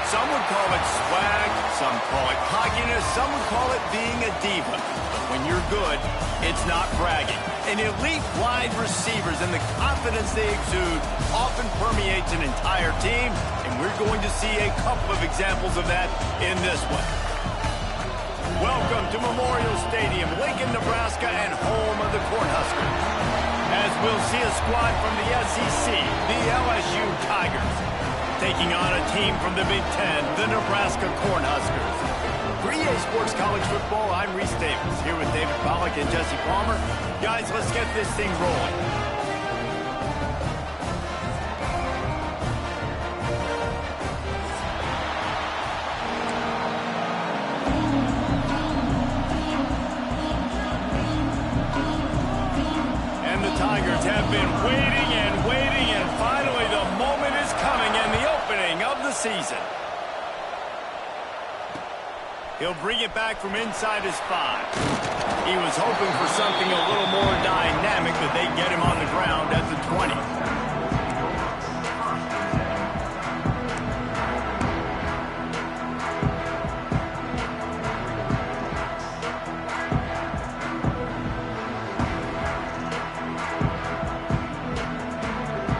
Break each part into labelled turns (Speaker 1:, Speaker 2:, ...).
Speaker 1: Some would call it swag, some call it cockiness, some would call it being a diva. But when you're good, it's not bragging. And elite wide receivers and the confidence they exude often permeates an entire team, and we're going to see a couple of examples of that in this one. Welcome to Memorial Stadium, Lincoln, Nebraska, and home of the Cornhuskers. As we'll see a squad from the SEC, the LSU Tigers, taking on a team from the Big Ten, the Nebraska Cornhuskers. For EA Sports College Football, I'm Reese Davis, here with David Pollack and Jesse Palmer. Guys, let's get this thing rolling. And the Tigers have been waiting and waiting, and finally the moment is coming and the opening of the season. He'll bring it back from inside his 5. He was hoping for something a little more dynamic, but they get him on the ground at the 20.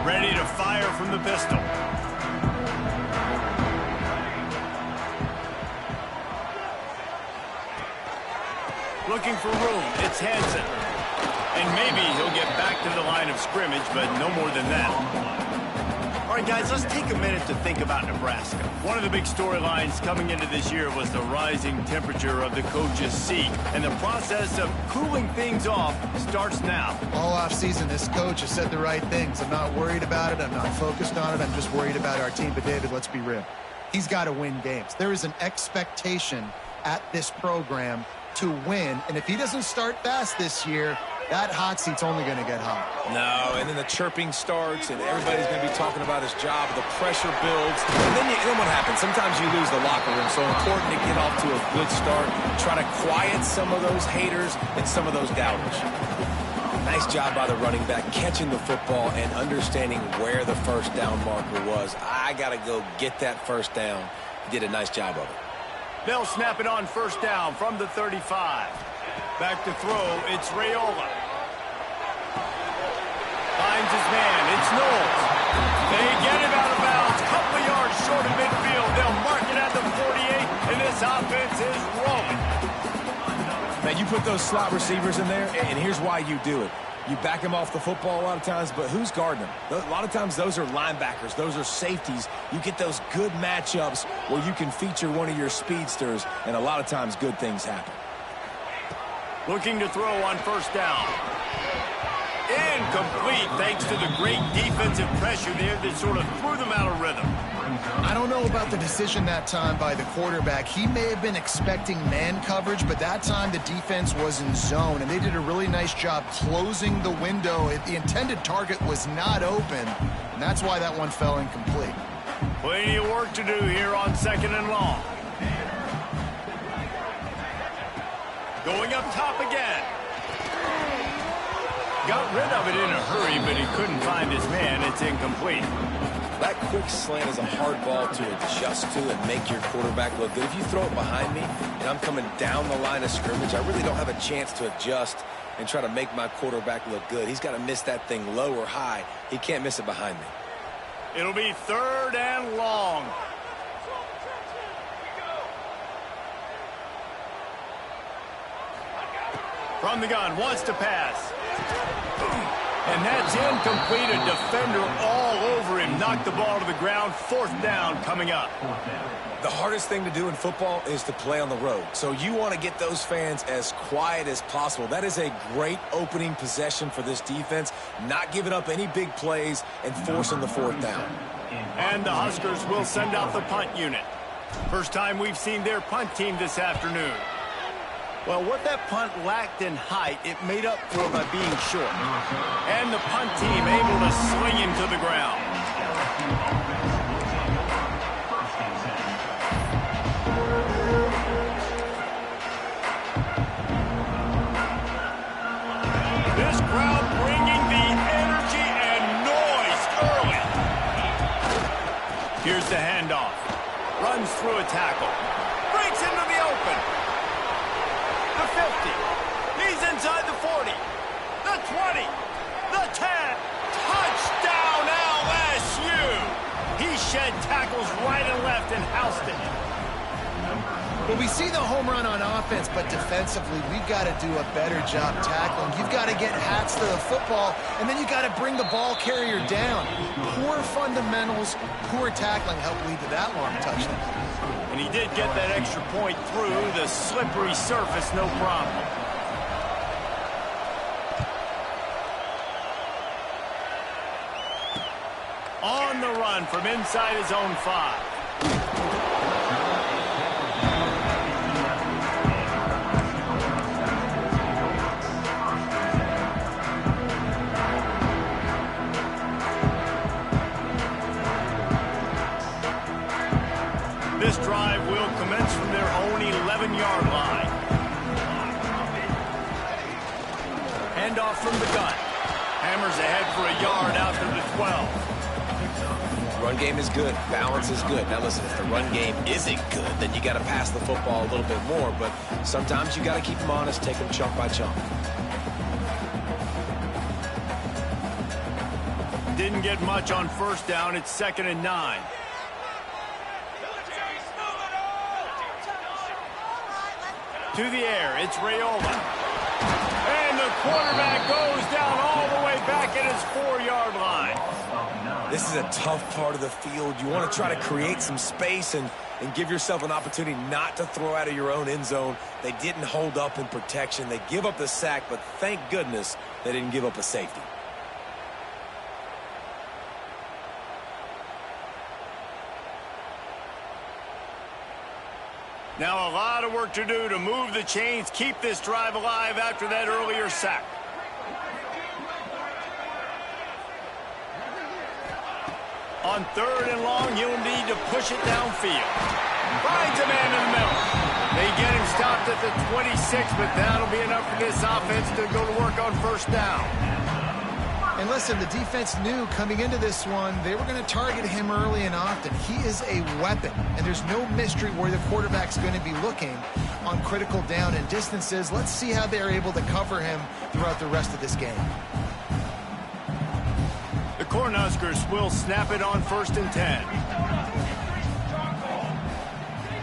Speaker 1: Ready to fire from the pistol. Looking for room, it's Hansen. And maybe he'll get back to the line of scrimmage, but no more than that. All right, guys, let's take a minute to think about Nebraska. One of the big storylines coming into this year was the rising temperature of the coach's seat. And the process of cooling things off starts now.
Speaker 2: All offseason, this coach has said the right things. I'm not worried about it. I'm not focused on it. I'm just worried about our team. But, David, let's be real. He's got to win games. There is an expectation at this program to win, and if he doesn't start fast this year, that hot seat's only going to get hot.
Speaker 3: No, and then the chirping starts, and everybody's going to be talking about his job. The pressure builds, and then what happens? Sometimes you lose the locker room, so important to get off to a good start. Try to quiet some of those haters and some of those doubters. Nice job by the running back, catching the football and understanding where the first down marker was. I got to go get that first down. He did a nice job of it.
Speaker 1: They'll snap it on first down from the 35. Back to throw, it's Raiola. Finds his man, it's Knowles. They get him out of bounds, couple of yards short of midfield. They'll mark it at the 48, and this offense is rolling.
Speaker 3: Now, you put those slot receivers in there, and here's why you do it. You back them off the football a lot of times, but who's guarding them? A lot of times those are linebackers. Those are safeties. You get those good matchups where you can feature one of your speedsters, and a lot of times good things happen.
Speaker 1: Looking to throw on first down. Incomplete thanks to the great defensive pressure there that sort of threw them out of rhythm.
Speaker 2: I don't know about the decision that time by the quarterback. He may have been expecting man coverage, but that time the defense was in zone, and they did a really nice job closing the window. The intended target was not open, and that's why that one fell incomplete.
Speaker 1: Plenty of work to do here on second and long. Going up top again. Got rid of it in a hurry, but he couldn't find his man. It's incomplete.
Speaker 3: That quick slant is a hard ball to adjust to and make your quarterback look good. If you throw it behind me and I'm coming down the line of scrimmage, I really don't have a chance to adjust and try to make my quarterback look good. He's got to miss that thing low or high. He can't miss it behind me.
Speaker 1: It'll be third and long. From the gun, wants to pass. And that's incomplete. A defender all over him. Knocked the ball to the ground. Fourth down coming up.
Speaker 3: The hardest thing to do in football is to play on the road. So you want to get those fans as quiet as possible. That is a great opening possession for this defense. Not giving up any big plays and forcing the fourth down.
Speaker 1: And the Huskers will send out the punt unit. First time we've seen their punt team this afternoon. Well, what that punt lacked in height, it made up for by being short. And the punt team able to swing him to the ground. This crowd bringing the energy and noise early. Here's the handoff. Runs runs through a tackle. Breaks into the open. The 50. He's inside the 40. The 20. The 10. Touchdown LSU. He shed tackles right and left and housed it.
Speaker 2: Well, we see the home run on offense, but defensively, we've got to do a better job tackling. You've got to get hats to the football, and then you've got to bring the ball carrier down. Poor fundamentals, poor tackling helped lead to that long touchdown.
Speaker 1: And he did get that extra point through the slippery surface, no problem. On the run from inside his own 5. This drive will commence from their own 11-yard line. Handoff from the gun. Hammers ahead for a yard out to the 12.
Speaker 3: Run game is good. Balance is good. Now listen, if the run game isn't good, then you got to pass the football a little bit more. But sometimes you got to keep them honest, take them chunk by chunk.
Speaker 1: Didn't get much on first down. It's 2nd and 9. To the air, it's Rayola. And the quarterback goes down all the way back at his 4-yard line.
Speaker 3: This is a tough part of the field. You want to try to create some space and give yourself an opportunity not to throw out of your own end zone. They didn't hold up in protection. They give up the sack, but thank goodness they didn't give up a safety.
Speaker 1: Now a lot of work to do to move the chains, keep this drive alive after that earlier sack. On 3rd and long, he'll need to push it downfield. Finds a man in the middle. They get him stopped at the 26, but that'll be enough for this offense to go to work on first down.
Speaker 2: And listen, the defense knew coming into this one, they were going to target him early and often. He is a weapon, and there's no mystery where the quarterback's going to be looking on critical down and distances. Let's see how they're able to cover him throughout the rest of this game.
Speaker 1: The Cornhuskers will snap it on 1st and 10.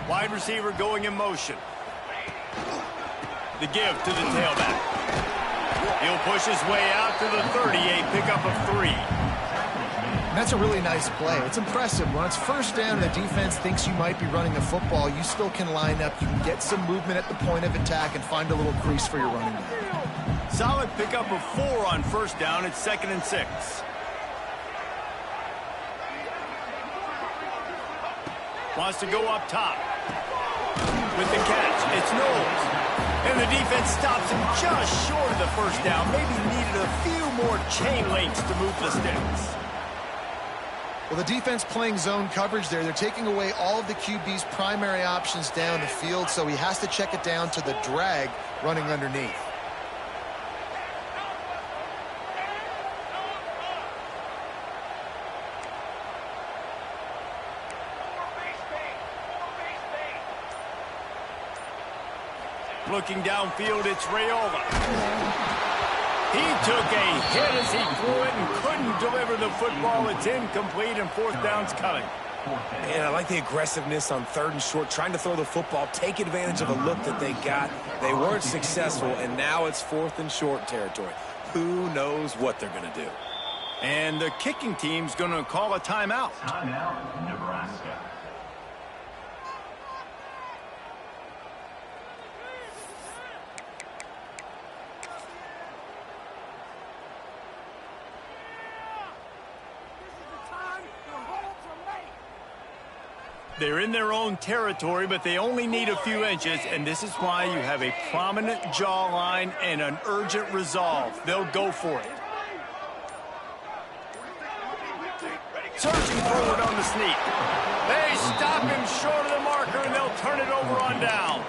Speaker 1: Wide receiver going in motion. The give to the tailback. He'll push his way out to the 38, pickup of 3.
Speaker 2: That's a really nice play. It's impressive. When it's first down and the defense thinks you might be running the football, you still can line up. You can get some movement at the point of attack and find a little crease for your running back.
Speaker 1: Solid pickup of 4 on first down. It's 2nd and 6. Wants to go up top. With the catch, it's Knowles. And the defense stops him just short of the first down. Maybe needed a few more chain links to move the sticks.
Speaker 2: Well, the defense playing zone coverage there. They're taking away all of the QB's primary options down the field, so he has to check it down to the drag running underneath.
Speaker 1: Looking downfield, it's Rayola. He took a hit as he threw it and couldn't deliver the football. It's incomplete, and 4th down's coming.
Speaker 3: And I like the aggressiveness on 3rd and short, trying to throw the football, take advantage of a look that they got. They weren't successful, and now it's 4th and short territory. Who knows what they're going to do?
Speaker 1: And the kicking team's going to call a timeout.
Speaker 4: Timeout, Nebraska.
Speaker 1: They're in their own territory, but they only need a few inches, and this is why you have a prominent jawline and an urgent resolve. They'll go for it. Searching forward on the sneak. They stop him short of the marker, and they'll turn it over on downs.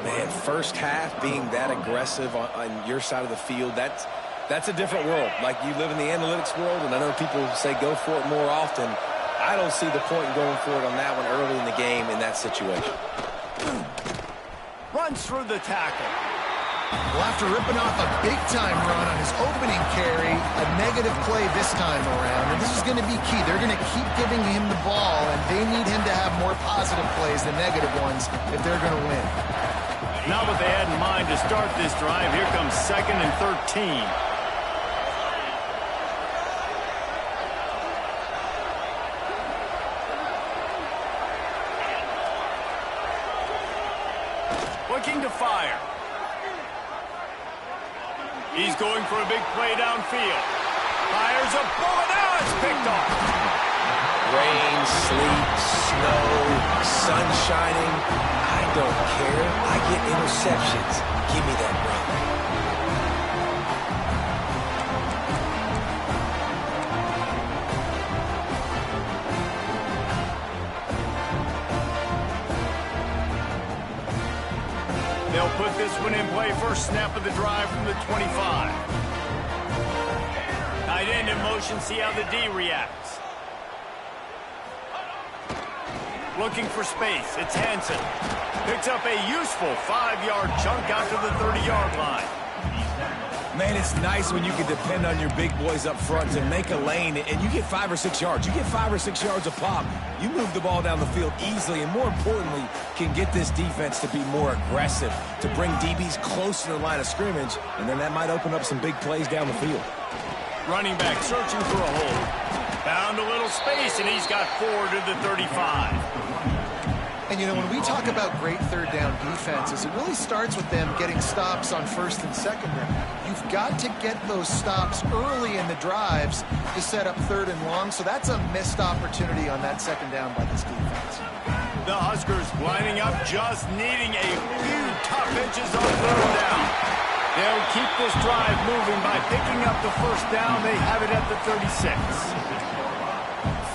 Speaker 3: Man, first half being that aggressive on your side of the field, that's a different world. Like, you live in the analytics world, and I know people say go for it more often. I don't see the point in going for it on that one early in the game in that situation.
Speaker 1: Runs through the tackle.
Speaker 2: Well, after ripping off a big-time run on his opening carry, a negative play this time around, and this is going to be key. They're going to keep giving him the ball, and they need him to have more positive plays than negative ones if they're going to win.
Speaker 1: Not what they had in mind to start this drive. Here comes 2nd and 13. Looking to fire. He's going for a big play downfield. Fires a bullet. Now it's picked off.
Speaker 3: Rain, sleet, snow, sun shining. I don't care. I get interceptions. Give me that run.
Speaker 1: They'll put this one in play. First snap of the drive from the 25. Tight end in motion. See how the D reacts. Looking for space. It's Hansen. Picks up a useful 5-yard chunk out to the 30-yard line.
Speaker 3: Man, it's nice when you can depend on your big boys up front to make a lane, and you get 5 or 6 yards. You get 5 or 6 yards a pop. You move the ball down the field easily, and more importantly, can get this defense to be more aggressive, to bring DBs close to the line of scrimmage, and then that might open up some big plays down the field.
Speaker 1: Running back searching for a hole. Found a little space, and he's got 4 to the 35.
Speaker 2: And, you know, when we talk about great third down defenses, it really starts with them getting stops on 1st and 2nd down. You've got to get those stops early in the drives to set up 3rd and long, so that's a missed opportunity on that 2nd down by this defense.
Speaker 1: The Huskers lining up, just needing a few tough inches on 3rd down. They'll keep this drive moving by picking up the 1st down. They have it at the 36.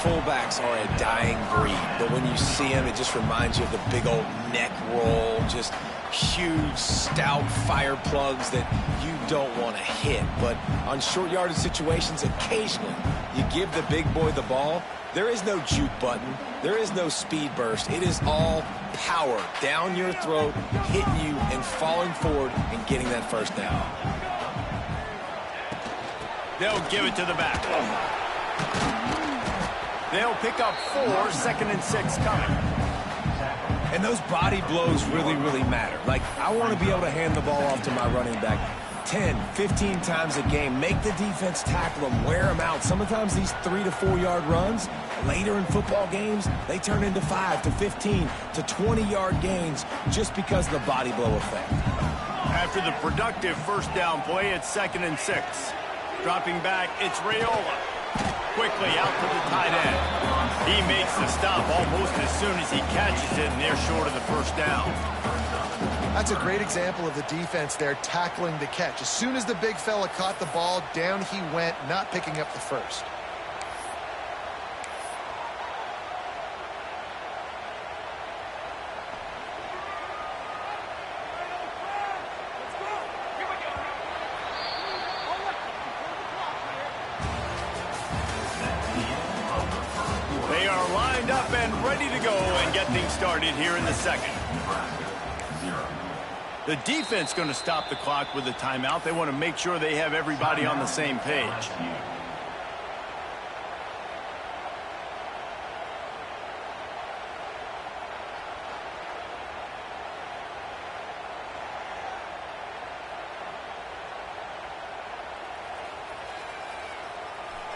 Speaker 3: Fullbacks are a dying breed, but when you see them, it just reminds you of the big old neck roll, just huge, stout fire plugs that you don't want to hit. But on short yardage situations, occasionally, you give the big boy the ball. There is no juke button. There is no speed burst. It is all power down your throat, hitting you and falling forward and getting that 1st down.
Speaker 1: They'll give it to the back. They'll pick up 4, 2nd and 6 coming.
Speaker 3: And those body blows really, really matter. Like, I want to be able to hand the ball off to my running back 10, 15 times a game. Make the defense tackle them, wear them out. Sometimes these 3 to 4 yard runs, later in football games, they turn into 5 to 15 to 20-yard gains just because of the body blow effect.
Speaker 1: After the productive 1st down play, it's 2nd and 6. Dropping back, it's Raiola. Quickly out to the tight end. He makes the stop almost as soon as he catches it, and they're short of the 1st down.
Speaker 2: That's a great example of the defense there tackling the catch. As soon as the big fella caught the ball, down he went, not picking up the 1st.
Speaker 1: They are lined up and ready to go and get things started here in the 2nd. The defense going to stop the clock with a timeout. They want to make sure they have everybody on the same page.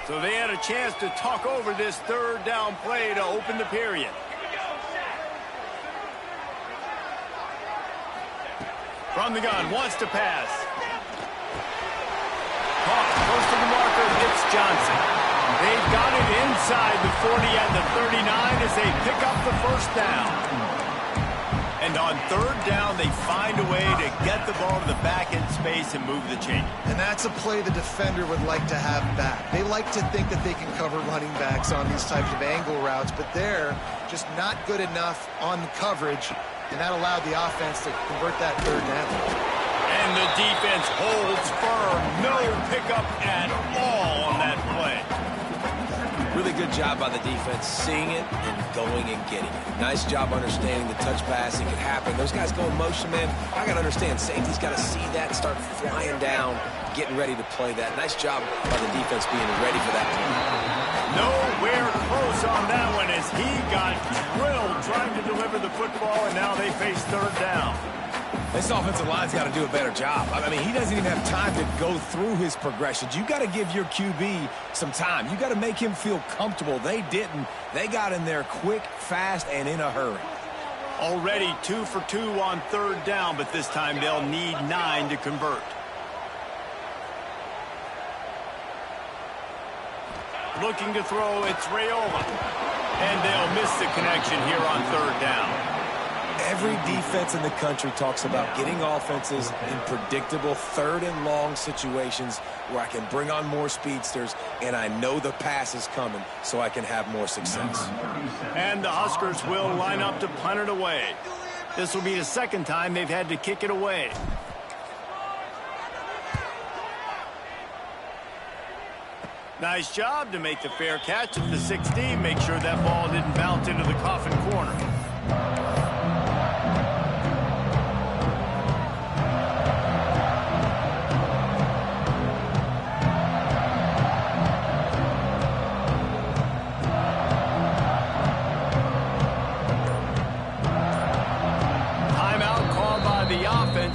Speaker 1: So they had a chance to talk over this 3rd down play to open the period. From the gun, wants to pass. Caught close to the marker, hits Johnson. They've got it inside the 40 and the 39 as they pick up the 1st down. And on 3rd down, they find a way to get the ball to the back end space and move the chain.
Speaker 2: And that's a play the defender would like to have back. They like to think that they can cover running backs on these types of angle routes, but they're just not good enough on the coverage, and that allowed the offense to convert that 3rd down.
Speaker 1: And the defense holds firm. No pickup at all on that play.
Speaker 3: Really good job by the defense seeing it and going and getting it. Nice job understanding the touch pass. It could happen. Those guys go in motion, man. I got to understand. Safety's got to see that and start flying down, getting ready to play that. Nice job by the defense being ready for that play.
Speaker 1: Nowhere close on that one as he got drilled trying to deliver the football, and now they face third down.
Speaker 3: This offensive line's got to do a better job. I mean, he doesn't even have time to go through his progressions. You got to give your QB some time. You got to make him feel comfortable. They didn't. They got in there quick, fast, and in a hurry.
Speaker 1: Already 2 for 2 on third down, but this time they'll need 9 to convert. Looking to throw, it's Raiola. And they'll miss the connection here on third down.
Speaker 3: Every defense in the country talks about getting offenses in predictable third and long situations where I can bring on more speedsters and I know the pass is coming so I can have more success.
Speaker 1: And the Huskers will line up to punt it away. This will be the second time they've had to kick it away. Nice job to make the fair catch at the 16. Make sure that ball didn't bounce into the coffin corner.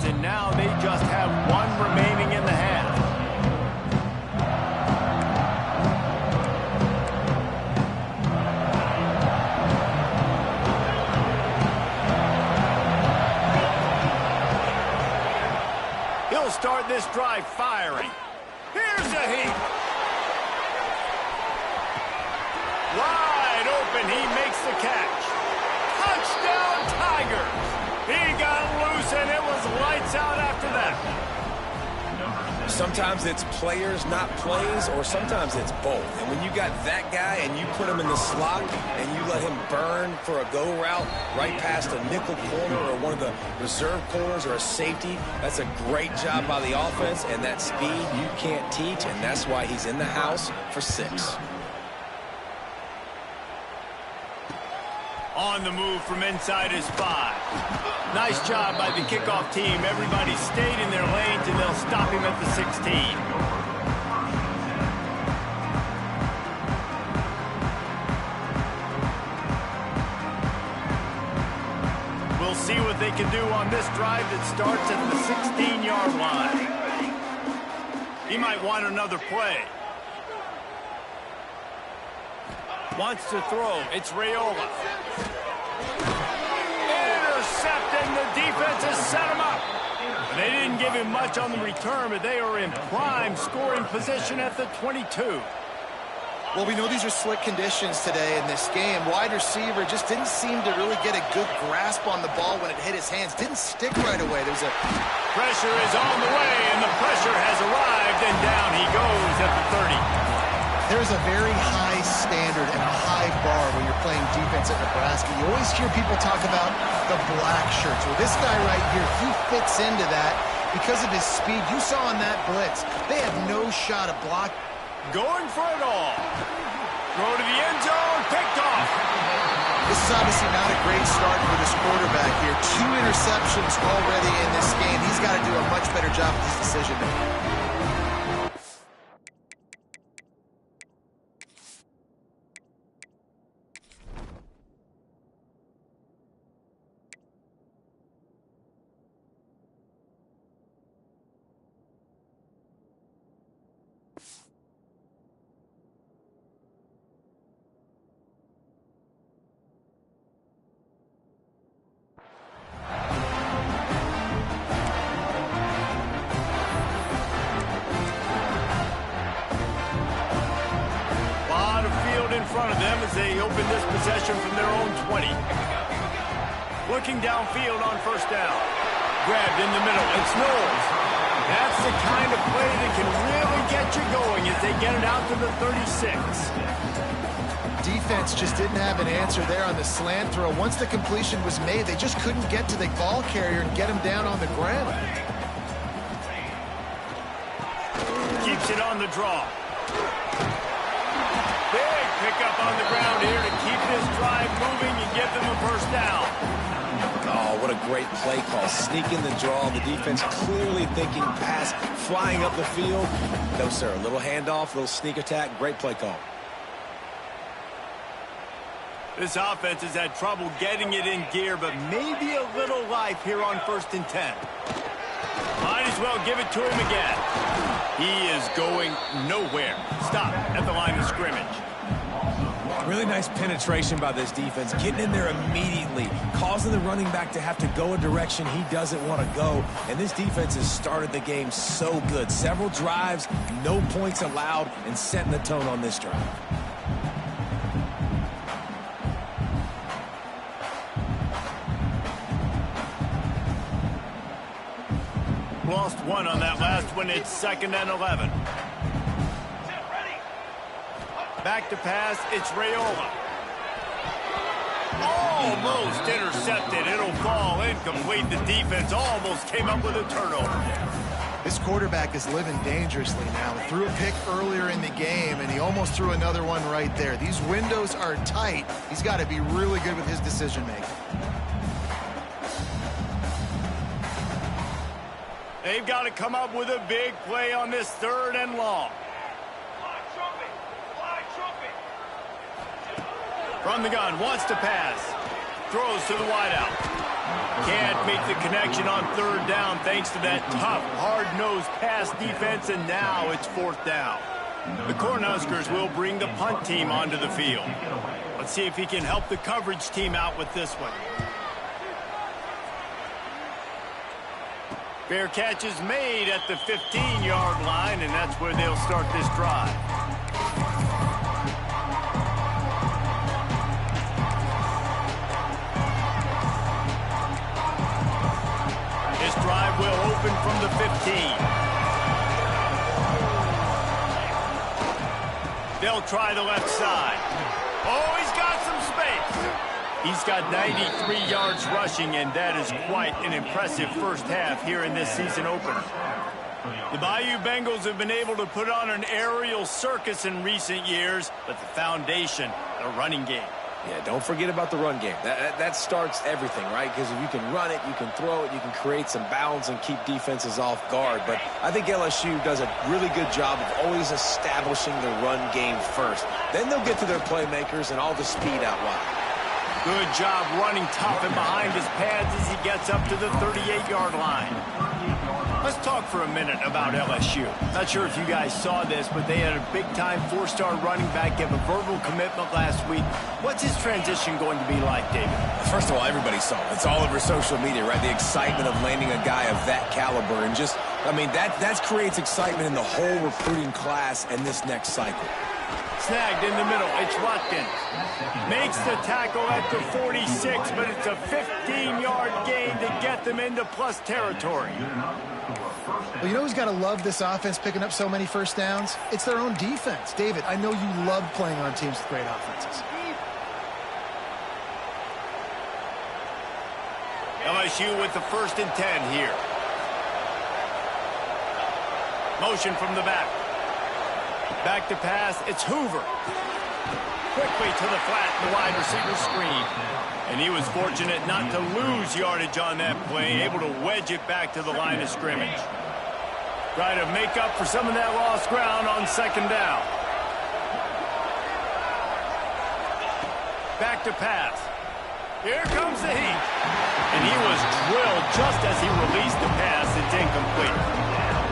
Speaker 1: And now they just have 1 remaining in the half. He'll start this drive firing. Here's a heat. Wide open, he makes the catch. Touchdown, Tigers. He got loose, and it was lights out after that.
Speaker 3: Sometimes it's players, not plays, or sometimes it's both. And when you got that guy and you put him in the slot and you let him burn for a go route right past a nickel corner or one of the reserve corners or a safety, that's a great job by the offense, and that speed you can't teach, and that's why he's in the house for 6.
Speaker 1: On the move from inside his 5. Nice job by the kickoff team. Everybody stayed in their lanes, and they'll stop him at the 16. We'll see what they can do on this drive that starts at the 16-yard line. He might want another play. Wants to throw. It's Raiola. Intercepting. The defense has set him up. They didn't give him much on the return, but they are in prime scoring position at the 22.
Speaker 2: Well, we know these are slick conditions today in this game. Wide receiver just didn't seem to really get a good grasp on the ball when it hit his hands. Didn't stick right away. There's a
Speaker 1: pressure is on the way, and the pressure has arrived, and down he goes at the 30.
Speaker 2: There's a very high standard and a high bar when you're playing defense at Nebraska. You always hear people talk about the black shirts. Well, this guy right here, he fits into that because of his speed. You saw on that blitz, they had no shot of block.
Speaker 1: Going for it all. Throw to the end zone, picked off.
Speaker 2: This is obviously not a great start for this quarterback here. 2 interceptions already in this game. He's got to do a much better job with his decision making.
Speaker 1: In front of them as they open this possession from their own 20. Looking downfield on first down. Grabbed in the middle. It's Knowles. That's the kind of play that can really get you going as they get it out to the 36.
Speaker 2: Defense just didn't have an answer there on the slant throw. Once the completion was made, they just couldn't get to the ball carrier and get him down on the ground.
Speaker 1: Keeps it on the draw. Big pickup on the ground here to keep this drive moving and give them a first down.
Speaker 3: Oh, what a great play call. Sneaking the draw. The defense clearly thinking pass, flying up the field. No, sir. A little handoff, a little sneak attack. Great play call.
Speaker 1: This offense has had trouble getting it in gear, but maybe a little life here on 1st and 10. Might as well give it to him again. He is going nowhere. Stop at the line of scrimmage.
Speaker 3: Really nice penetration by this defense, getting in there immediately, causing the running back to have to go a direction he doesn't want to go. And this defense has started the game so good. Several drives, no points allowed, and setting the tone on this drive.
Speaker 1: Lost one on that last one. It's 2nd and 11. Back to pass. It's Raiola. Almost intercepted. It'll fall incomplete. The defense almost came up with a turnover.
Speaker 2: This quarterback is living dangerously now. He threw a pick earlier in the game, and he almost threw another one right there. These windows are tight. He's got to be really good with his decision-making.
Speaker 1: They've got to come up with a big play on this 3rd and long. From the gun, wants to pass. Throws to the wideout. Can't make the connection on 3rd down thanks to that tough, hard-nosed pass defense, and now it's 4th down. The Cornhuskers will bring the punt team onto the field. Let's see if he can help the coverage team out with this one. Fair catch is made at the 15-yard line, and that's where they'll start this drive. This drive will open from the 15. They'll try the left side. Oh, he's got some space. He's got 93 yards rushing, and that is quite an impressive first half here in this season opener. The Bayou Bengals have been able to put on an aerial circus in recent years, but the foundation, the running game.
Speaker 3: Yeah, don't forget about the run game. That starts everything, right? Because if you can run it, you can throw it, you can create some bounds and keep defenses off guard. But I think LSU does a really good job of always establishing the run game first. Then they'll get to their playmakers and all the speed out wide.
Speaker 1: Good job running tough and behind his pads as he gets up to the 38-yard line. Let's talk for a minute about LSU. Not sure if you guys saw this, but they had a big-time 4-star running back give a verbal commitment last week. What's his transition going to be like, David?
Speaker 3: First of all, everybody saw it. It's all over social media, right? The excitement of landing a guy of that caliber. And just, I mean, that creates excitement in the whole recruiting class and this next cycle.
Speaker 1: Snagged in the middle. It's Watkins. Makes the tackle at the 46, but it's a 15-yard gain to get them into plus territory.
Speaker 2: Well, you know who's got to love this offense picking up so many first downs? It's their own defense. David, I know you love playing on teams with great offenses.
Speaker 1: LSU with the 1st and 10 here. Motion from the back. Back to pass, it's Hoover. Quickly to the flat, the wide receiver screen. And he was fortunate not to lose yardage on that play, able to wedge it back to the line of scrimmage. Try to make up for some of that lost ground on 2nd down. Back to pass. Here comes the heat. And he was drilled just as he released the pass. It's incomplete.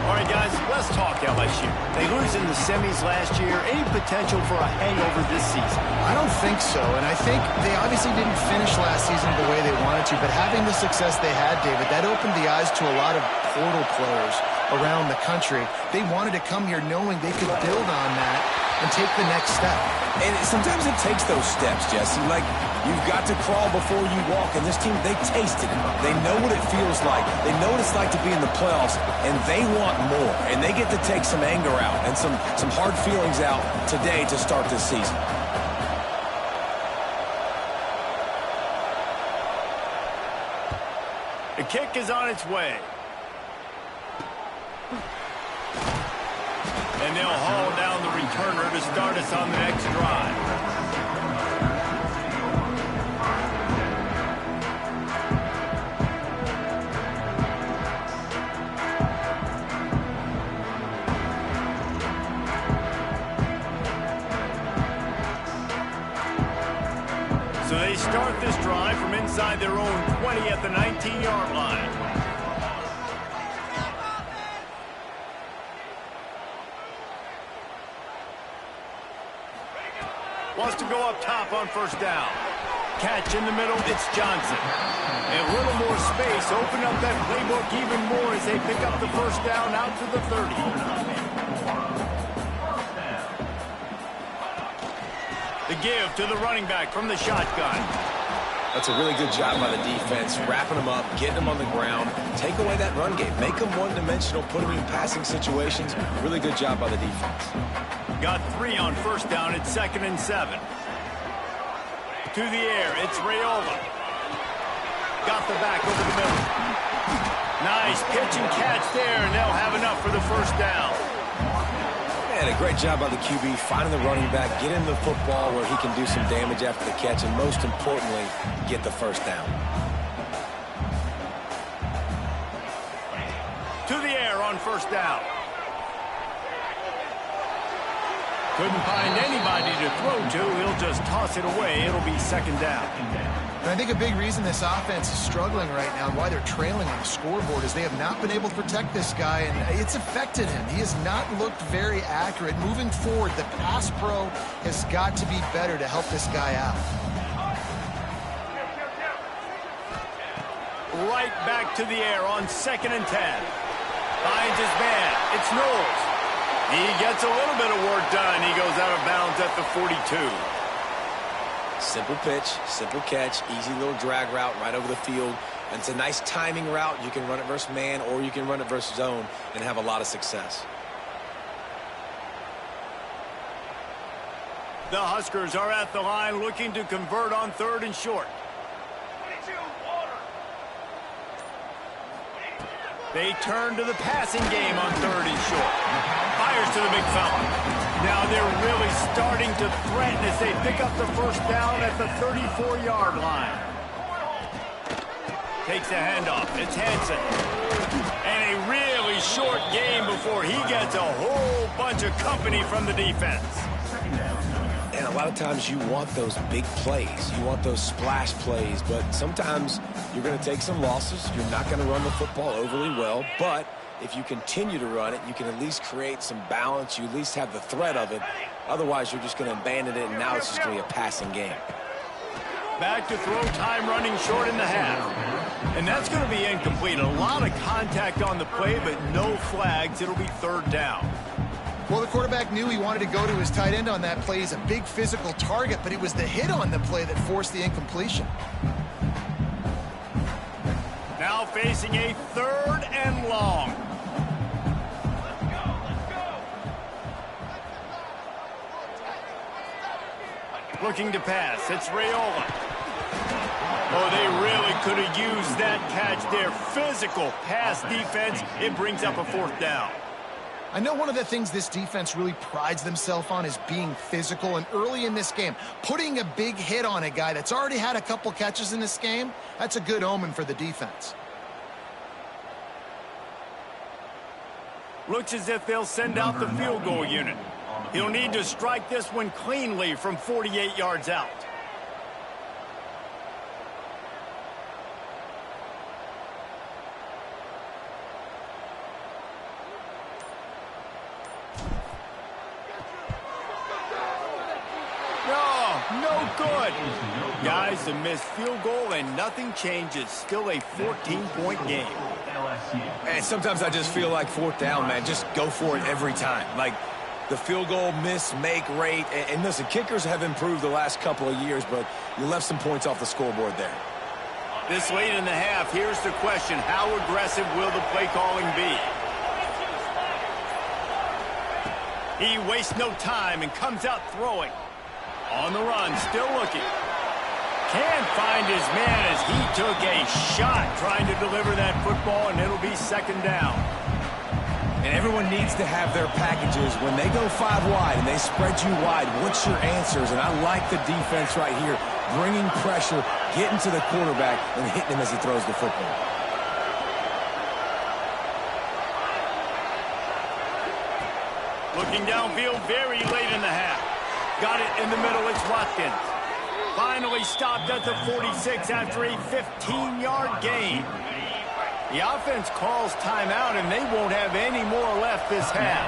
Speaker 1: All right, guys, let's talk LSU. They lose in the semis last year. Any potential for a hangover this season?
Speaker 2: I don't think so, and I think they obviously didn't finish last season the way they wanted to, but having the success they had, David, that opened the eyes to a lot of portal players around the country. They wanted to come here knowing they could build on that and take the next step.
Speaker 3: And sometimes it takes those steps, Jesse. Like, you've got to crawl before you walk. And this team, they tasted it. They know what it feels like. They know what it's like to be in the playoffs. And they want more. And they get to take some anger out and some hard feelings out today to start this season.
Speaker 1: The kick is on its way. And they'll haul down the returner to start us on the next drive. So they start this drive from inside their own 20 at the 19-yard line. Wants to go up top on first down. Catch in the middle, it's Johnson. And a little more space, open up that playbook even more as they pick up the first down out to the 30. The give to the running back from the shotgun.
Speaker 3: That's a really good job by the defense, wrapping them up, getting them on the ground. Take away that run game. Make them one-dimensional, put them in passing situations. Really good job by the defense.
Speaker 1: Got 3 on first down at 2nd and 7. To the air, it's Raiola. Got the back over the middle. Nice pitch and catch there, and they'll have enough for the first down.
Speaker 3: And a great job by the QB, finding the running back, get him the football where he can do some damage after the catch, and most importantly, get the first down.
Speaker 1: To the air on first down. Couldn't find anybody to throw to. He'll just toss it away. It'll be 2nd down.
Speaker 2: And I think a big reason this offense is struggling right now and why they're trailing on the scoreboard is they have not been able to protect this guy, and it's affected him. He has not looked very accurate. Moving forward, the pass pro has got to be better to help this guy out.
Speaker 1: Right back to the air on 2nd and 10. Finds his man. It's Knowles. He gets a little bit of work done. He goes out of bounds at the 42.
Speaker 3: Simple pitch, simple catch, easy little drag route right over the field. And it's a nice timing route. You can run it versus man or you can run it versus zone and have a lot of success.
Speaker 1: The Huskers are at the line looking to convert on 3rd and short. They turn to the passing game on 3rd and short. Fires to the big fella. Now they're really starting to threaten as they pick up the first down at the 34-yard line. Takes a handoff. It's Hansen. And a really short game before he gets a whole bunch of company from the defense.
Speaker 3: And a lot of times you want those big plays. You want those splash plays. But sometimes you're going to take some losses. You're not going to run the football overly well. But if you continue to run it, you can at least create some balance. You at least have the threat of it. Otherwise, you're just going to abandon it, and now it's just going to be a passing game.
Speaker 1: Back to throw, time running short in the half. And that's going to be incomplete. A lot of contact on the play, but no flags. It'll be 3rd down.
Speaker 2: Well, the quarterback knew he wanted to go to his tight end on that play. He's a big physical target, but it was the hit on the play that forced the incompletion.
Speaker 1: Now facing a 3rd and long. Looking to pass. It's Raiola. Oh, they really could have used that catch there. Physical pass defense. It brings up a 4th down.
Speaker 2: I know one of the things this defense really prides themselves on is being physical, and early in this game, putting a big hit on a guy that's already had a couple catches in this game, that's a good omen for the defense.
Speaker 1: Looks as if they'll send out the field goal unit. He'll need to strike this one cleanly from 48 yards out. No good. Guys, a missed field goal and nothing changes. Still a 14-point game.
Speaker 3: And sometimes I just feel like 4th down, man. Just go for it every time. Like the field goal miss, make rate. And listen, kickers have improved the last couple of years, but you left some points off the scoreboard there.
Speaker 1: This late in the half, here's the question. How aggressive will the play calling be? He wastes no time and comes out throwing. On the run, still looking. Can't find his man as he took a shot trying to deliver that football, and it'll be 2nd down.
Speaker 3: And everyone needs to have their packages. When they go 5 wide and they spread you wide, what's your answers? And I like the defense right here, bringing pressure, getting to the quarterback, and hitting him as he throws the football.
Speaker 1: Looking downfield very late in the half. Got it in the middle, it's Watkins. Finally stopped at the 46 after a 15-yard gain. The offense calls timeout, and they won't have any more left this half.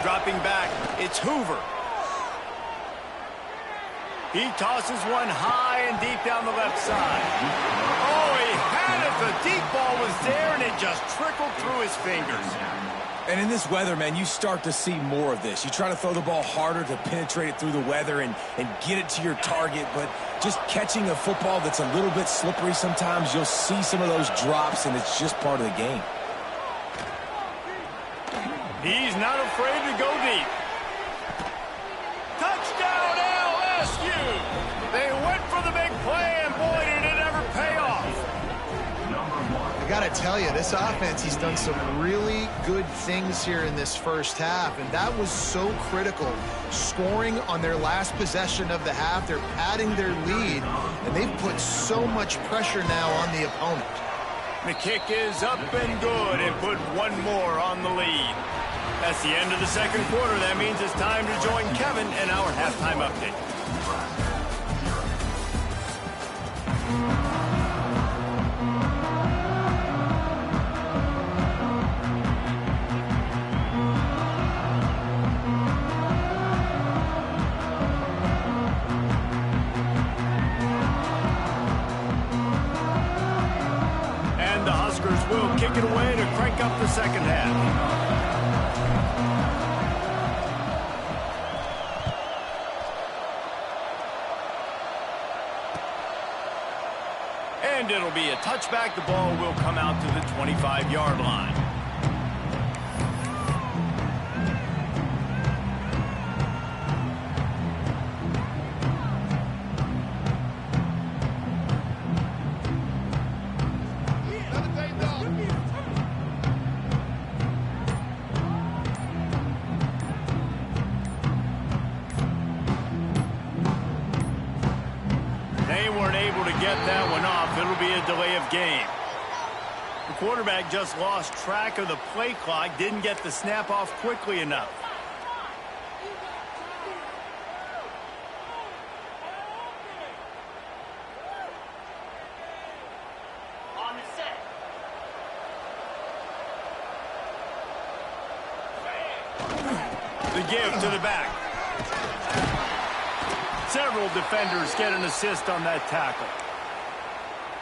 Speaker 1: Dropping back, it's Hoover. He tosses one high and deep down the left side. Oh, he had it. The deep ball was there, and it just trickled through his fingers.
Speaker 3: And in this weather, man, you start to see more of this. You try to throw the ball harder to penetrate it through the weather and get it to your target, but just catching a football that's a little bit slippery sometimes, you'll see some of those drops, and it's just part of the game.
Speaker 1: He's not afraid to go deep. Touchdown, LSU! They went for the big play, and boy, did it ever pay off.
Speaker 2: I got to tell you, this offense, he's done some really good things here in this first half, and that was so critical. Scoring on their last possession of the half, they're padding their lead, and they've put so much pressure now on the opponent.
Speaker 1: The kick is up and good, and put one more on the lead. That's the end of the second quarter. That means it's time to join Kevin in our halftime update. And the Huskers will kick it away to crank up the second half. And it'll be a touchback. The ball will come out to the 25-yard line. Get that one off. It'll be a delay of game. The quarterback just lost track of the play clock, didn't get the snap off quickly enough.
Speaker 4: On the set.
Speaker 1: The give to the back. Several defenders get an assist on that tackle.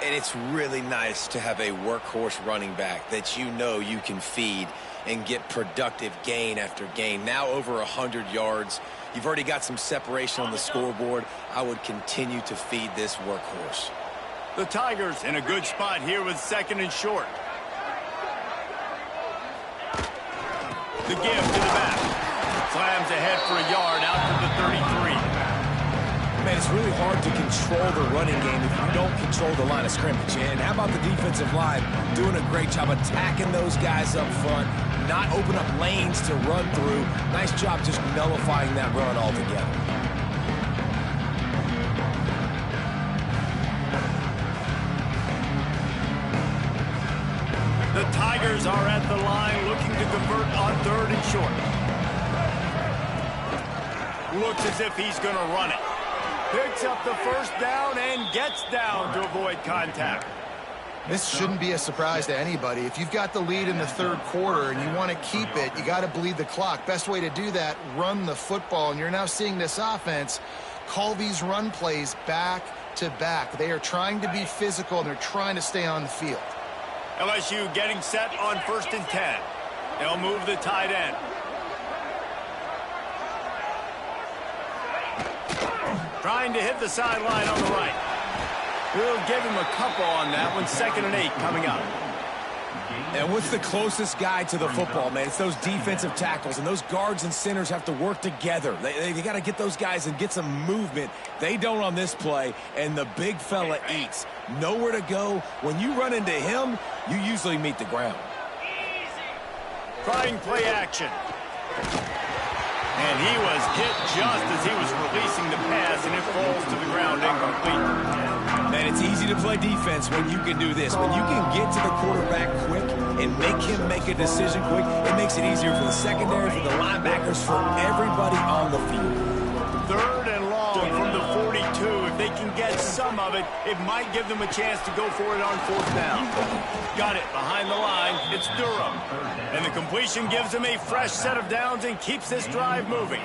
Speaker 3: And it's really nice to have a workhorse running back that you know you can feed and get productive gain after gain. Now over 100 yards. You've already got some separation on the scoreboard. I would continue to feed this workhorse.
Speaker 1: The Tigers in a good spot here with second and short. The give to the back. Slams ahead for a yard out to the 33.
Speaker 3: Man, it's really hard to control the running game if you don't control the line of scrimmage. And how about the defensive line doing a great job attacking those guys up front, not open up lanes to run through. Nice job just nullifying that run altogether.
Speaker 1: The Tigers are at the line looking to convert on third and short. Looks as if he's going to run it. Picks up the first down and gets down to avoid contact.
Speaker 2: This shouldn't be a surprise to anybody. If you've got the lead in the third quarter and you want to keep it, you got to bleed the clock. Best way to do that, run the football. And you're now seeing this offense call these run plays back to back. They are trying to be physical, and they're trying to stay on the field.
Speaker 1: LSU getting set on 1st and 10. They'll move the tight end. Trying to hit the sideline on the right. We'll give him a couple on that one. 2nd and 8 coming up.
Speaker 3: And what's the closest guy to the football, man? It's those defensive tackles, and those guards and centers have to work together. They got to get those guys and get some movement. They don't on this play, and the big fella eats. nowhere to go. When you run into him, you usually meet the ground.
Speaker 1: Trying play action. And he was hit just as he was releasing the pass, and it falls to the ground incomplete.
Speaker 3: Man, it's easy to play defense when you can do this. When you can get to the quarterback quick and make him make a decision quick, it makes it easier for the secondary, for the linebackers, for everybody on the field.
Speaker 1: 3rd and long from the 42. If they can get some of it, it might give them a chance to go for it on 4th down. Got it behind the line. It's Durham. And the completion gives him a fresh set of downs and keeps this drive moving.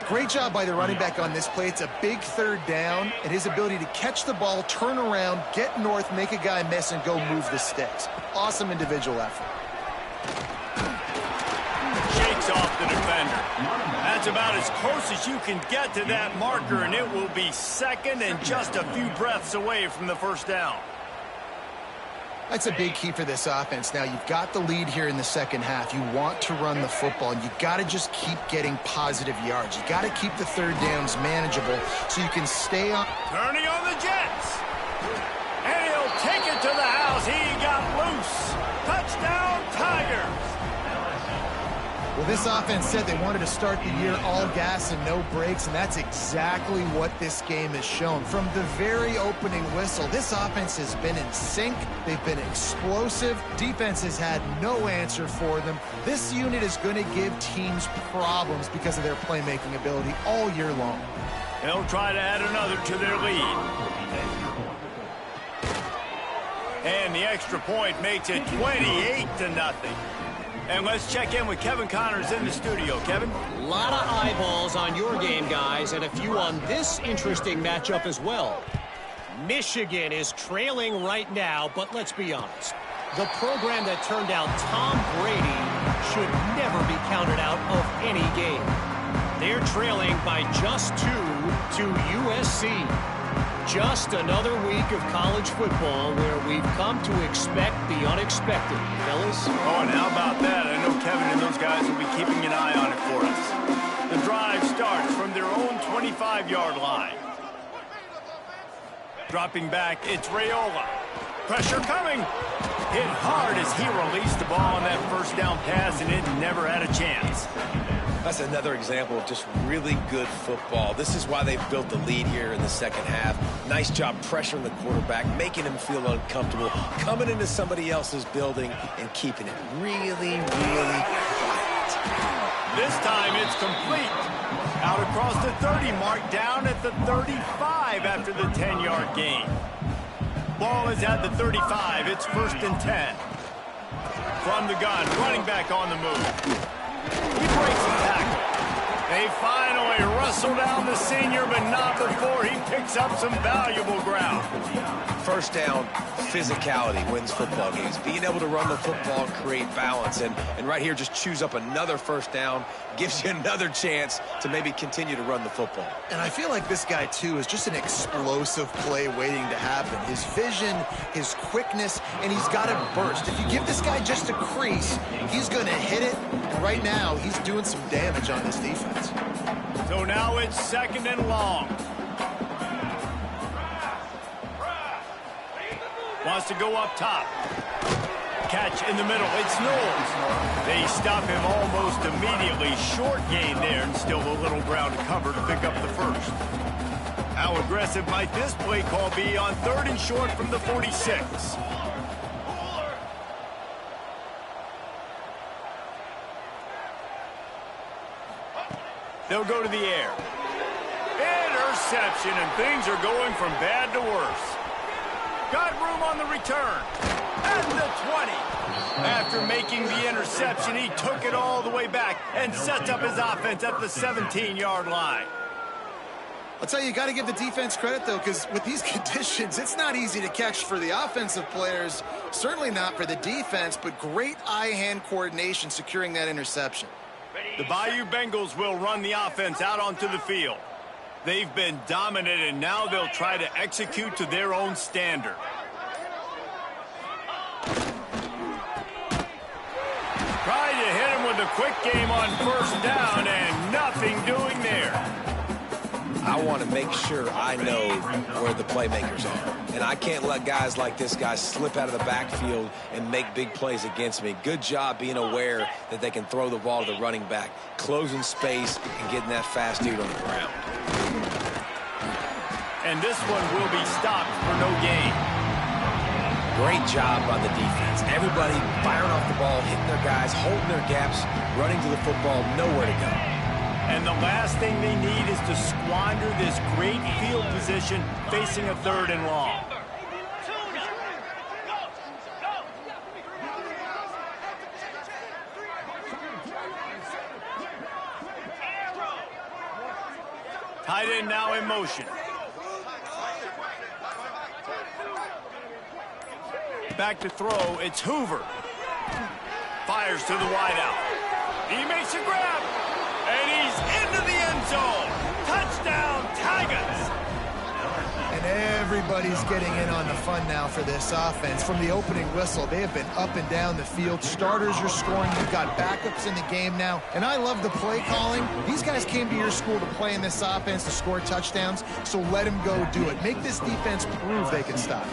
Speaker 2: Great job by the running back on this play. It's a big 3rd down, and his ability to catch the ball, turn around, get north, make a guy miss, and go move the sticks. Awesome individual effort.
Speaker 1: Shakes off the defender. That's about as close as you can get to that marker, and it will be 2nd and just a few breaths away from the 1st down.
Speaker 2: That's a big key for this offense. Now, you've got the lead here in the 2nd half. You want to run the football, and you got to just keep getting positive yards. You got to keep the 3rd downs manageable so you can stay on.
Speaker 1: Turning on the Jets. And he'll take it to the house. He got loose. Touchdown, Tigers.
Speaker 2: Well, this offense said they wanted to start the year all gas and no brakes, and that's exactly what this game has shown. From the very opening whistle, this offense has been in sync. They've been explosive. Defense has had no answer for them. This unit is going to give teams problems because of their playmaking ability all year long.
Speaker 1: They'll try to add another to their lead. And the extra point makes it 28-0. And let's check in with Kevin Connors in the studio. Kevin?
Speaker 5: A lot of eyeballs on your game, guys, and a few on this interesting matchup as well. Michigan is trailing right now, but let's be honest. The program that turned out Tom Brady should never be counted out of any game. They're trailing by just 2 to USC. Just another week of college football where we've come to expect the unexpected, fellas.
Speaker 1: Oh, and how about that? I know Kevin and those guys will be keeping an eye on it for us. The drive starts from their own 25-yard line. Dropping back, it's Raiola. Pressure coming. Hit hard as he released the ball on that 1st down pass, and it never had a chance.
Speaker 3: That's another example of just really good football. This is why they've built the lead here in the 2nd half. Nice job pressuring the quarterback, making him feel uncomfortable, coming into somebody else's building and keeping it really, really quiet.
Speaker 1: This time it's complete. Out across the 30 mark, down at the 35 after the 10-yard gain. Ball is at the 35. It's 1st and 10. From the gun, running back on the move. He breaks the tackle. They finally wrestle down the senior, but not before he picks up some valuable ground.
Speaker 3: 1st down, physicality wins football games. Being able to run the football, create balance, and right here just choose up another 1st down, gives you another chance to maybe continue to run the football.
Speaker 2: And I feel like this guy, too, is just an explosive play waiting to happen. His vision, his quickness, and he's got a burst. If you give this guy just a crease, he's going to hit it. And right now, he's doing some damage on this defense.
Speaker 1: So now it's 2nd and long. Wants to go up top. Catch in the middle. It's Knowles. They stop him almost immediately. Short gain there, and still a little ground to cover to pick up the 1st. How aggressive might this play call be on 3rd and short from the 46? They'll go to the air. Interception, and things are going from bad to worse. Got room on the return. At the 20. After making the interception, he took it all the way back and sets up his offense at the 17-yard line.
Speaker 2: I'll tell you got to give the defense credit, though, because with these conditions, it's not easy to catch for the offensive players, certainly not for the defense, but great eye-hand coordination securing that interception.
Speaker 1: The Bayou Bengals will run the offense out onto the field. They've been dominant, and now they'll try to execute to their own standard. Tried to hit him with a quick game on 1st down, and nothing doing there.
Speaker 3: I want to make sure I know where the playmakers are. And I can't let guys like this guy slip out of the backfield and make big plays against me. Good job being aware that they can throw the ball to the running back, closing space and getting that fast dude on the ground.
Speaker 1: And this one will be stopped for no gain.
Speaker 3: Great job by the defense. Everybody firing off the ball, hitting their guys, holding their gaps, running to the football, nowhere to go.
Speaker 1: And the last thing they need is to squander this great field position facing a 3rd and long. Tight end now in motion. Back to throw, it's Hoover. Fires to the wideout. He makes a grab, and he's into the end zone. Touchdown, Tigers!
Speaker 2: And everybody's getting in on the fun now for this offense. From the opening whistle, they have been up and down the field. Starters are scoring. You've got backups in the game now. And I love the play calling. These guys came to your school to play in this offense to score touchdowns, so let them go do it. Make this defense prove they can stop it.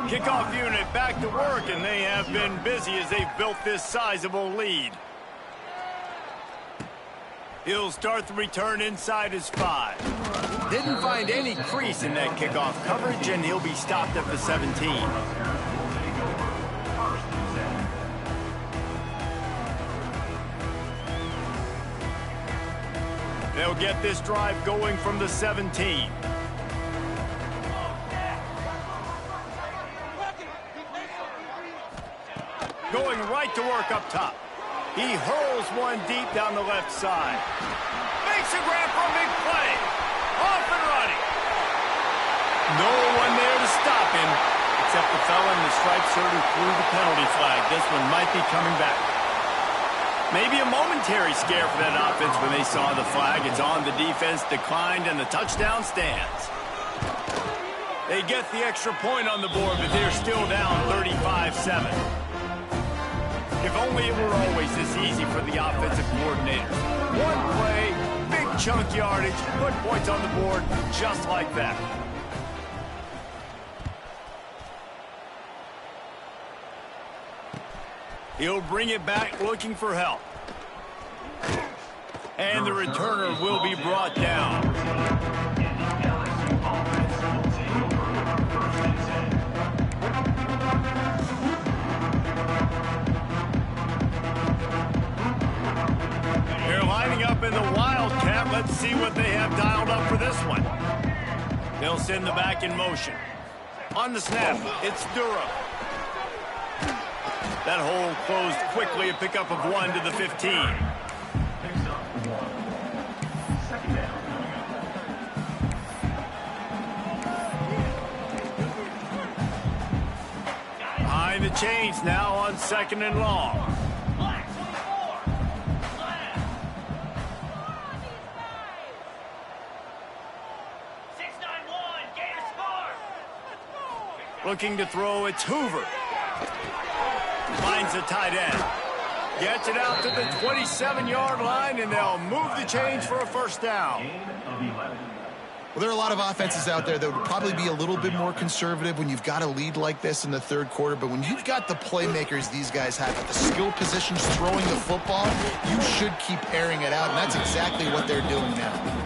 Speaker 1: Kickoff unit back to work, and they have been busy as they've built this sizable lead. He'll start the return inside his 5. Didn't find any crease in that kickoff coverage, and he'll be stopped at the 17. They'll get this drive going from the 17. Going right to work up top. He hurls one deep down the left side. Makes a grab for a big play. Off and running. No one there to stop him, except the fella in the striped shirt who threw the penalty flag. This one might be coming back. Maybe a momentary scare for that offense when they saw the flag. It's on, the defense declined, and the touchdown stands. They get the extra point on the board, but they're still down 35-7. If only it were always this easy for the offensive coordinator. One play, big chunk yardage, put points on the board just like that. He'll bring it back looking for help. And the returner will be brought down. They're lining up in the Wildcat. Let's see what they have dialed up for this one. They'll send the back in motion. On the snap, it's Durham. That hole closed quickly, a pickup of 1 to the 15. Behind the chains now on 2nd and long. Looking to throw, it's Hoover. Finds the tight end. Gets it out to the 27-yard line, and they'll move the change for a 1st down.
Speaker 2: Well, there are a lot of offenses out there that would probably be a little bit more conservative when you've got a lead like this in the 3rd quarter. But when you've got the playmakers these guys have at the skill positions throwing the football, you should keep airing it out, and that's exactly what they're doing now.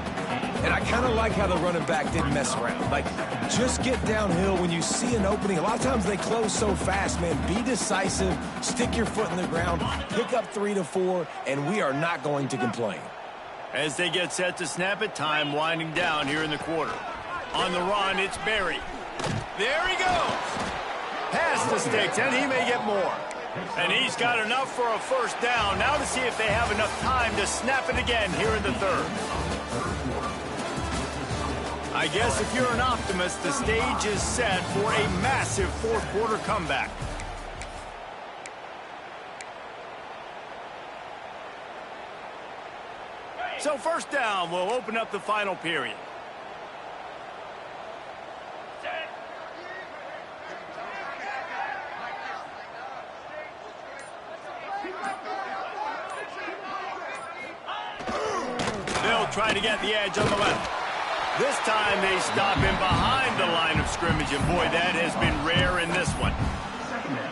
Speaker 3: And I kind of like how the running back didn't mess around. Like, just get downhill when you see an opening. A lot of times they close so fast, man. Be decisive, stick your foot in the ground, pick up 3 to 4, and we are not going to complain.
Speaker 1: As they get set to snap it, time winding down here in the quarter. On the run, it's Berry. There he goes. Past the sticks, and he may get more. And he's got enough for a 1st down. Now to see if they have enough time to snap it again here in the 3rd. I guess if you're an optimist, the stage is set for a massive 4th quarter comeback. So 1st down will open up the final period. They'll try to get the edge on the left. This time they stop him behind the line of scrimmage, and boy, that has been rare in this one.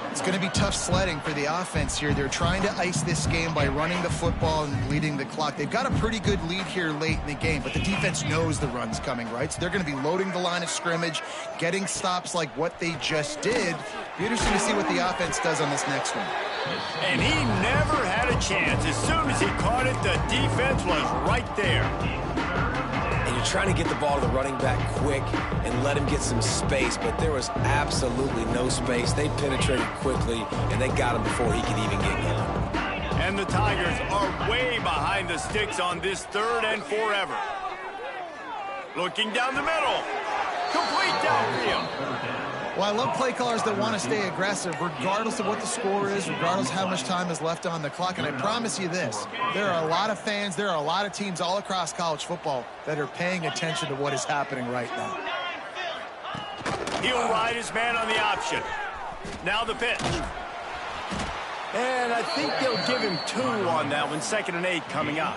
Speaker 2: It's going to be tough sledding for the offense here. They're trying to ice this game by running the football and leading the clock. They've got a pretty good lead here late in the game, but the defense knows the run's coming, right? So they're going to be loading the line of scrimmage, getting stops like what they just did. Be interesting to see what the offense does on this next one.
Speaker 1: And he never had a chance. As soon as he caught it, the defense was right there.
Speaker 3: And you're trying to get the ball to the running back quick and let him get some space, but there was absolutely no space. They penetrated quickly, and they got him before he could even get going.
Speaker 1: And the Tigers are way behind the sticks on this 3rd and forever. Looking down the middle. Complete downfield.
Speaker 2: Well, I love play callers that want to stay aggressive regardless of what the score is, regardless of how much time is left on the clock. And I promise you this, there are a lot of fans, there are a lot of teams all across college football that are paying attention to what is happening right now.
Speaker 1: He'll ride his man on the option. Now the pitch. And I think they'll give him 2 on that one. 2nd and 8 coming up.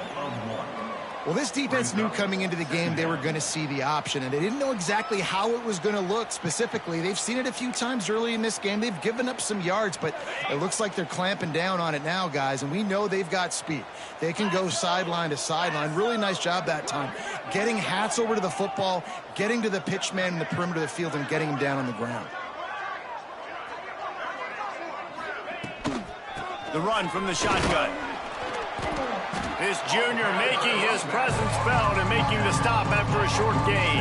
Speaker 2: Well, this defense knew coming into the game they were going to see the option, and they didn't know exactly how it was going to look specifically. They've seen it a few times early in this game. They've given up some yards, but it looks like they're clamping down on it now, guys, and we know they've got speed. They can go sideline to sideline. Really nice job that time. Getting hats over to the football, getting to the pitch man in the perimeter of the field, and getting him down on the ground.
Speaker 1: The run from the shotgun. This junior making his presence felt and making the stop after a short gain.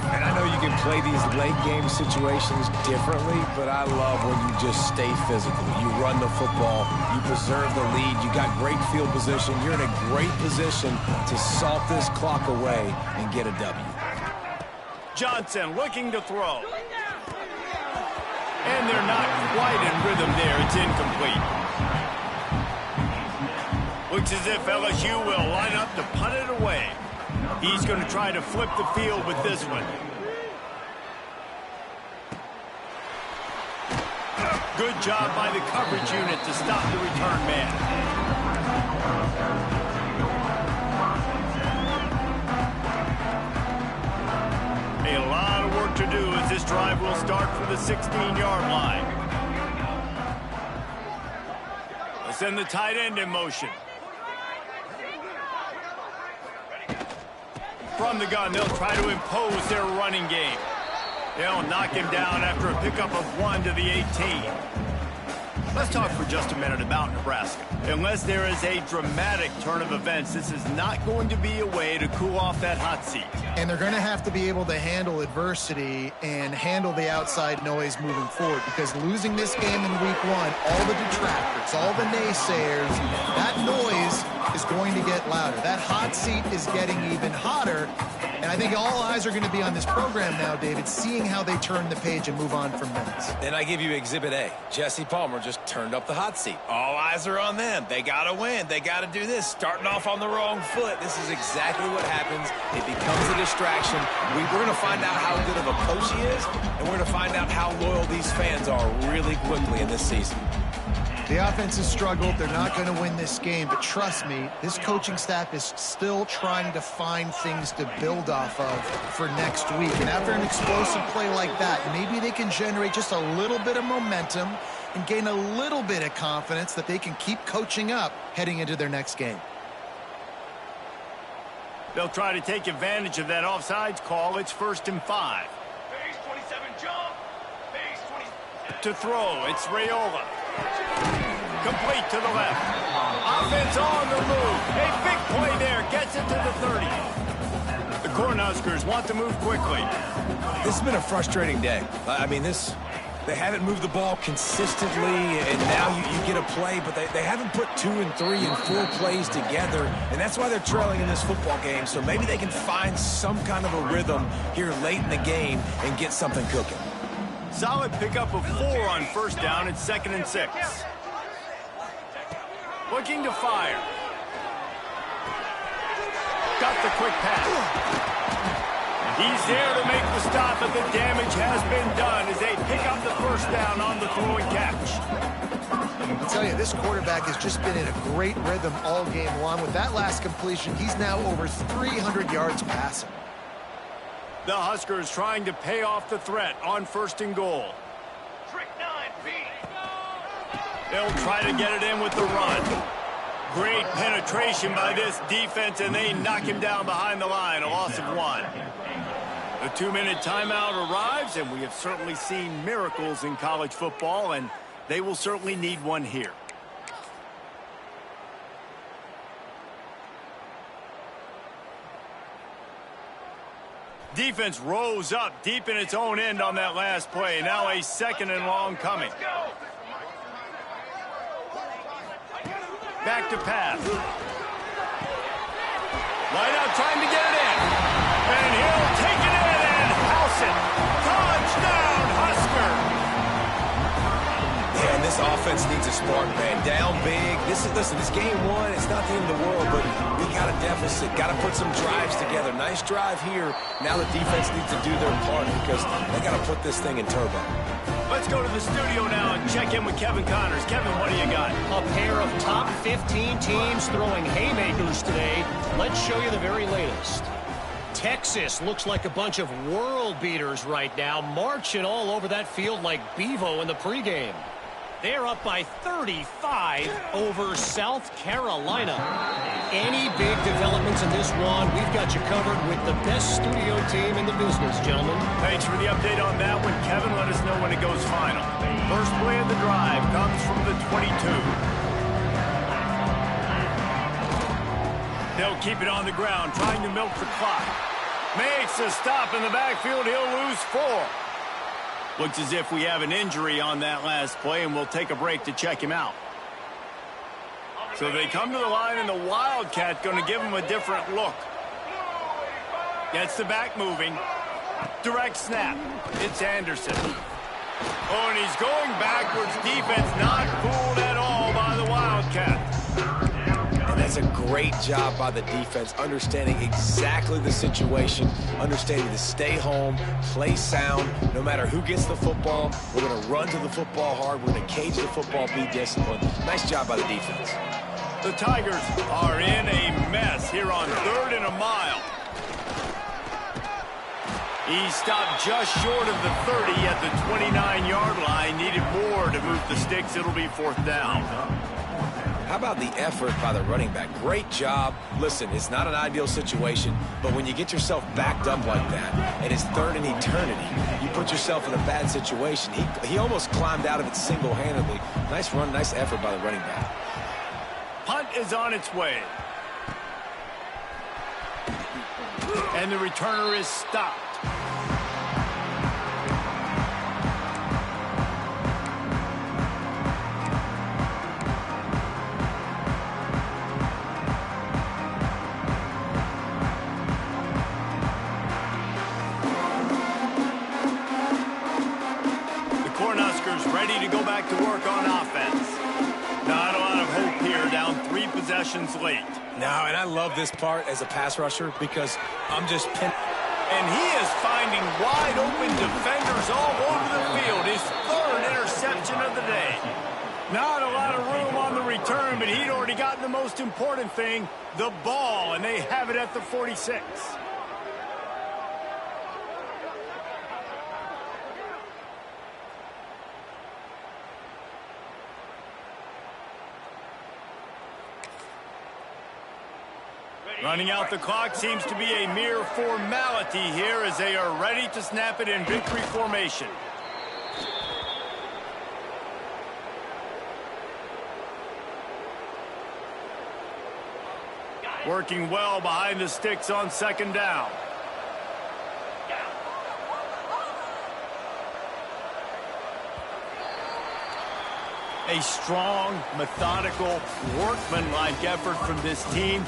Speaker 3: And I know you can play these late game situations differently, but I love when you just stay physical. You run the football, you preserve the lead, you got great field position. You're in a great position to salt this clock away and get a W.
Speaker 1: Johnson looking to throw. And they're not quite in rhythm there. It's incomplete. Looks as if LSU will line up to punt it away. He's going to try to flip the field with this one. Good job by the coverage unit to stop the return man. A lot of work to do as this drive will start from the 16-yard line. Let's send the tight end in motion. From the gun, they'll try to impose their running game. They'll knock him down after a pickup of 1 to the 18. Let's talk for just a minute about Nebraska. Unless there is a dramatic turn of events, this is not going to be a way to cool off that hot seat.
Speaker 2: And they're going to have to be able to handle adversity and handle the outside noise moving forward, because losing this game in week 1, all the detractors, all the naysayers, that noise is going to get louder. That hot seat is getting even hotter. And I think all eyes are going to be on this program now, David, seeing how they turn the page and move on from minutes.
Speaker 3: And I give you Exhibit A. Jesse Palmer just turned up the hot seat. All eyes are on them. They got to win. They got to do this. Starting off on the wrong foot. This is exactly what happens. It becomes a distraction. We're going to find out how good of a coach he is, and we're going to find out how loyal these fans are really quickly in this season.
Speaker 2: The offense has struggled. They're not going to win this game, but trust me, this coaching staff is still trying to find things to build off of for next week. And after an explosive play like that, maybe they can generate just a little bit of momentum and gain a little bit of confidence that they can keep coaching up heading into their next game.
Speaker 1: They'll try to take advantage of that offsides call. It's 1st and 5.
Speaker 4: Base 27 jump. Base 20.
Speaker 1: To throw, it's Raiola. Complete to the left. Offense on the move. A big play there. Gets it to the 30. The Cornhuskers want to move quickly.
Speaker 3: This has been a frustrating day. I mean, they haven't moved the ball consistently, and now you get a play, but they haven't put 2 and 3 and 4 plays together, and that's why they're trailing in this football game. So maybe they can find some kind of a rhythm here late in the game and get something cooking.
Speaker 1: Solid pickup of 4 on 1st down. It's 2nd and 6. Looking to fire. Got the quick pass. He's there to make the stop, but the damage has been done as they pick up the 1st down on the throw and catch.
Speaker 2: I'll tell you, this quarterback has just been in a great rhythm all game long. With that last completion, he's now over 300 yards passing.
Speaker 1: The Huskers trying to pay off the threat on 1st and goal.
Speaker 4: Trick 9B.
Speaker 1: They'll try to get it in with the run. Great penetration by this defense, and they knock him down behind the line, a loss of 1. The 2-minute timeout arrives, and we have certainly seen miracles in college football, and they will certainly need one here. Defense rose up deep in its own end on that last play. Now a 2nd and long coming. Back to pass. Line out trying to get it in. And he'll take it in and house it. Touchdown, Husker.
Speaker 3: Yeah, and this offense needs a spark, man. Down big. Listen, it's game 1. It's not the end of the world, but we got a deficit. Got to put some drives together. Nice drive here. Now the defense needs to do their part because they got to put this thing in turbo.
Speaker 1: Let's go to the studio now and check in with Kevin Connors. Kevin, what do you got?
Speaker 5: A pair of top 15 teams throwing haymakers today. Let's show you the very latest. Texas looks like a bunch of world beaters right now, marching all over that field like Bevo in the pregame. They're up by 35 over South Carolina. Any big developments in this one, we've got you covered with the best studio team in the business, gentlemen.
Speaker 1: Thanks for the update on that one, Kevin. Let us know when it goes final. First play of the drive comes from the 22. They'll keep it on the ground, trying to milk the clock. Makes a stop in the backfield. He'll lose 4. Looks as if we have an injury on that last play, and we'll take a break to check him out. So they come to the line, and the Wildcat going to give him a different look. Gets the back moving. Direct snap. It's Anderson. Oh, and he's going backwards. Defense not fooled at all by the Wildcat.
Speaker 3: And that's a great job by the defense, understanding exactly the situation, understanding to stay home, play sound. No matter who gets the football, we're going to run to the football hard. We're going to cage the football, be disciplined. Nice job by the defense.
Speaker 1: The Tigers are in a mess here on 3rd and a mile. He stopped just short of the 30 at the 29-yard line. Needed more to move the sticks. It'll be 4th down.
Speaker 3: How about the effort by the running back? Great job. Listen, it's not an ideal situation, but when you get yourself backed up like that, and it's 3rd and eternity, you put yourself in a bad situation. He almost climbed out of it single-handedly. Nice run, nice effort by the running back.
Speaker 1: Punt is on its way. And the returner is stopped. Ready to go back to work on offense. Not a lot of hope here, down 3 possessions late.
Speaker 3: No, and I love this part as a pass rusher because I'm just pinned.
Speaker 1: And he is finding wide open defenders all over the field. His 3rd interception of the day. Not a lot of room on the return, but he'd already gotten the most important thing, the ball, and they have it at the 46. Running out the clock seems to be a mere formality here as they are ready to snap it in victory formation. Working well behind the sticks on 2nd down. A strong, methodical, workmanlike effort from this team.